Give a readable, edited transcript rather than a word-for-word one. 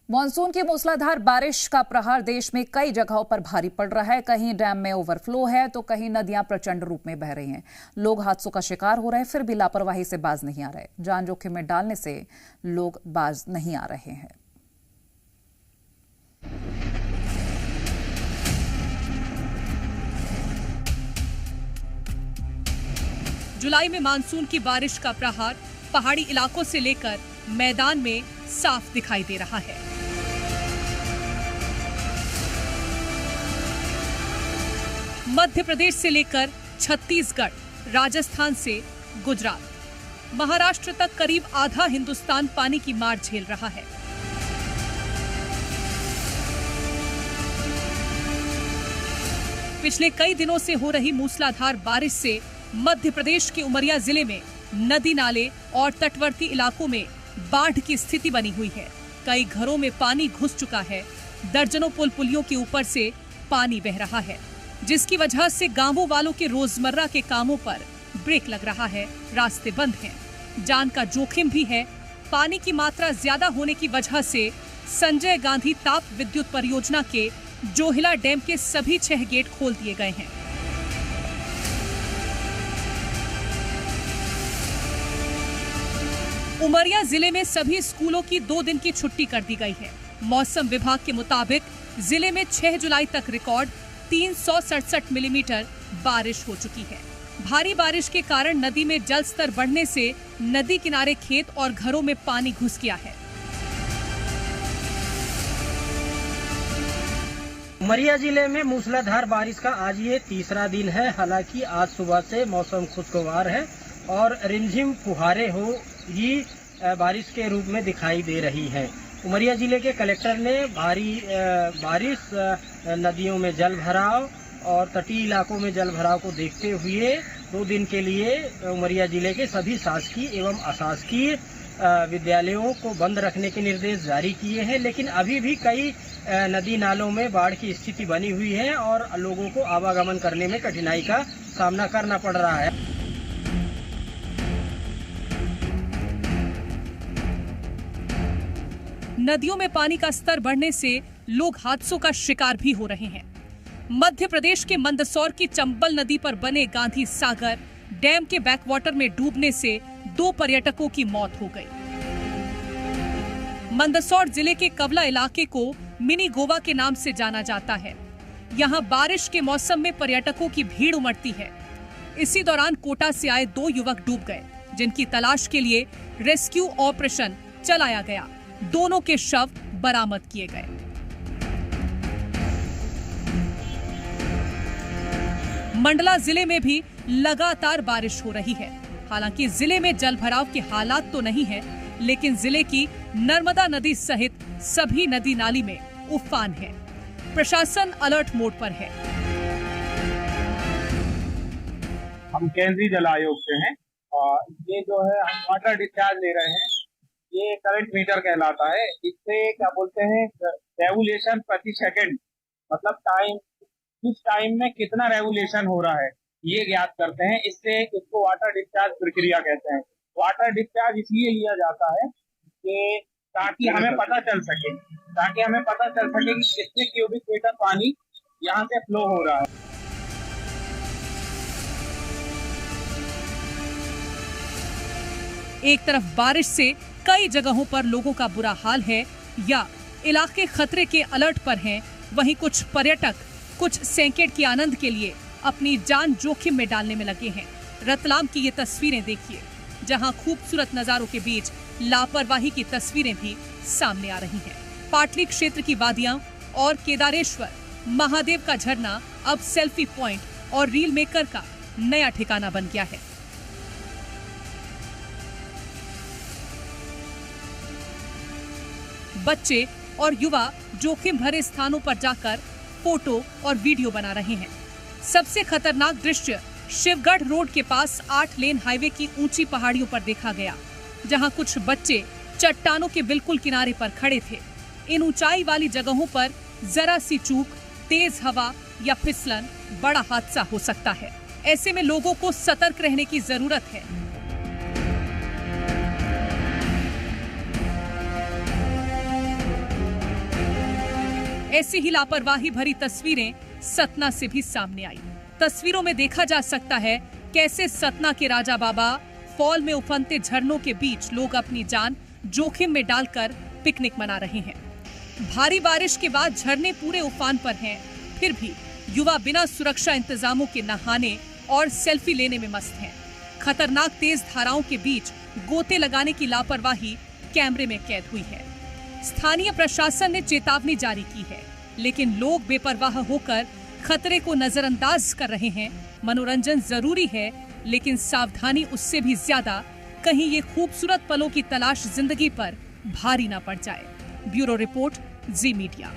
Monsoon की मूसलाधार बारिश का प्रहार देश में कई जगहों पर भारी पड़ रहा है। कहीं डैम में ओवरफ्लो है तो कहीं नदियां प्रचंड रूप में बह रही हैं। लोग हादसों का शिकार हो रहे हैं, फिर भी लापरवाही से बाज नहीं आ रहे। जान जोखिम में डालने से लोग बाज नहीं आ रहे हैं। जुलाई में मानसून की बारिश का प्रहार पहाड़ी इलाकों से लेकर मैदान में साफ दिखाई दे रहा है। मध्य प्रदेश से लेकर छत्तीसगढ़, राजस्थान से गुजरात, महाराष्ट्र तक करीब आधा हिंदुस्तान पानी की मार झेल रहा है। पिछले कई दिनों से हो रही मूसलाधार बारिश से मध्य प्रदेश के उमरिया जिले में नदी नाले और तटवर्ती इलाकों में बाढ़ की स्थिति बनी हुई है। कई घरों में पानी घुस चुका है। दर्जनों पुल पुलियों के ऊपर से पानी बह रहा है, जिसकी वजह से गांवों वालों के रोजमर्रा के कामों पर ब्रेक लग रहा है। रास्ते बंद हैं। जान का जोखिम भी है। पानी की मात्रा ज्यादा होने की वजह से संजय गांधी ताप विद्युत परियोजना के जोहिला डैम के सभी 6 गेट खोल दिए गए हैं। उमरिया जिले में सभी स्कूलों की 2 दिन की छुट्टी कर दी गई है। मौसम विभाग के मुताबिक जिले में 6 जुलाई तक रिकॉर्ड 367 मिलीमीटर बारिश हो चुकी है। भारी बारिश के कारण नदी में जल स्तर बढ़ने से नदी किनारे खेत और घरों में पानी घुस गया है। उमरिया जिले में मूसलाधार बारिश का आज ये तीसरा दिन है। हालांकि आज सुबह से मौसम खुशगवार है और रिमझिम फुहारे हो ही बारिश के रूप में दिखाई दे रही है। उमरिया जिले के कलेक्टर ने भारी बारिश, नदियों में जल भराव और तटीय इलाकों में जल भराव को देखते हुए 2 दिन के लिए उमरिया जिले के सभी शासकीय एवं अशासकीय विद्यालयों को बंद रखने के निर्देश जारी किए हैं। लेकिन अभी भी कई नदी नालों में बाढ़ की स्थिति बनी हुई है और लोगों को आवागमन करने में कठिनाई का सामना करना पड़ रहा है। नदियों में पानी का स्तर बढ़ने से लोग हादसों का शिकार भी हो रहे हैं। मध्य प्रदेश के मंदसौर की चंबल नदी पर बने गांधी सागर डैम के बैकवाटर में डूबने से 2 पर्यटकों की मौत हो गई। मंदसौर जिले के कवला इलाके को मिनी गोवा के नाम से जाना जाता है। यहाँ बारिश के मौसम में पर्यटकों की भीड़ उमड़ती है। इसी दौरान कोटा से आए 2 युवक डूब गए, जिनकी तलाश के लिए रेस्क्यू ऑपरेशन चलाया गया। दोनों के शव बरामद किए गए। मंडला जिले में भी लगातार बारिश हो रही है। हालांकि जिले में जलभराव के हालात तो नहीं है, लेकिन जिले की नर्मदा नदी सहित सभी नदी नाली में उफान है। प्रशासन अलर्ट मोड पर है। हम केंद्रीय जल आयोग से हैं और ये जो है हम वाटर डिस्चार्ज ले रहे हैं। ये करंट मीटर कहलाता है। इससे क्या बोलते हैं, रेगुलेशन प्रति सेकंड, मतलब टाइम, किस टाइम में कितना रेगुलेशन हो रहा है ये ज्ञात करते हैं। इससे इसको वाटर डिस्चार्ज प्रक्रिया कहते हैं। वाटर डिस्चार्ज इसलिए लिया जाता है कि ताकि हमें पता चल सके कि कितने क्यूबिक मीटर पानी यहाँ से फ्लो हो रहा है। एक तरफ बारिश से कई जगहों पर लोगों का बुरा हाल है या इलाके खतरे के अलर्ट पर हैं, वहीं कुछ पर्यटक कुछ सेकंड के आनंद के लिए अपनी जान जोखिम में डालने में लगे हैं। रतलाम की ये तस्वीरें देखिए, जहां खूबसूरत नजारों के बीच लापरवाही की तस्वीरें भी सामने आ रही हैं। पाटली क्षेत्र की वादियां और केदारेश्वर महादेव का झरना अब सेल्फी पॉइंट और रील मेकर का नया ठिकाना बन गया है। बच्चे और युवा जोखिम भरे स्थानों पर जाकर फोटो और वीडियो बना रहे हैं। सबसे खतरनाक दृश्य शिवगढ़ रोड के पास 8 लेन हाईवे की ऊंची पहाड़ियों पर देखा गया, जहां कुछ बच्चे चट्टानों के बिल्कुल किनारे पर खड़े थे। इन ऊंचाई वाली जगहों पर जरा सी चूक, तेज हवा या फिसलन बड़ा हादसा हो सकता है। ऐसे में लोगों को सतर्क रहने की जरूरत है। ऐसी ही लापरवाही भरी तस्वीरें सतना से भी सामने आई। तस्वीरों में देखा जा सकता है कैसे सतना के राजा बाबा फॉल में उफनते झरनों के बीच लोग अपनी जान जोखिम में डालकर पिकनिक मना रहे हैं। भारी बारिश के बाद झरने पूरे उफान पर हैं, फिर भी युवा बिना सुरक्षा इंतजामों के नहाने और सेल्फी लेने में मस्त हैं। खतरनाक तेज धाराओं के बीच गोते लगाने की लापरवाही कैमरे में कैद हुई है। स्थानीय प्रशासन ने चेतावनी जारी की है, लेकिन लोग बेपरवाह होकर खतरे को नजरअंदाज कर रहे हैं। मनोरंजन जरूरी है, लेकिन सावधानी उससे भी ज्यादा, कहीं ये खूबसूरत पलों की तलाश जिंदगी पर भारी ना पड़ जाए। ब्यूरो रिपोर्ट, जी मीडिया।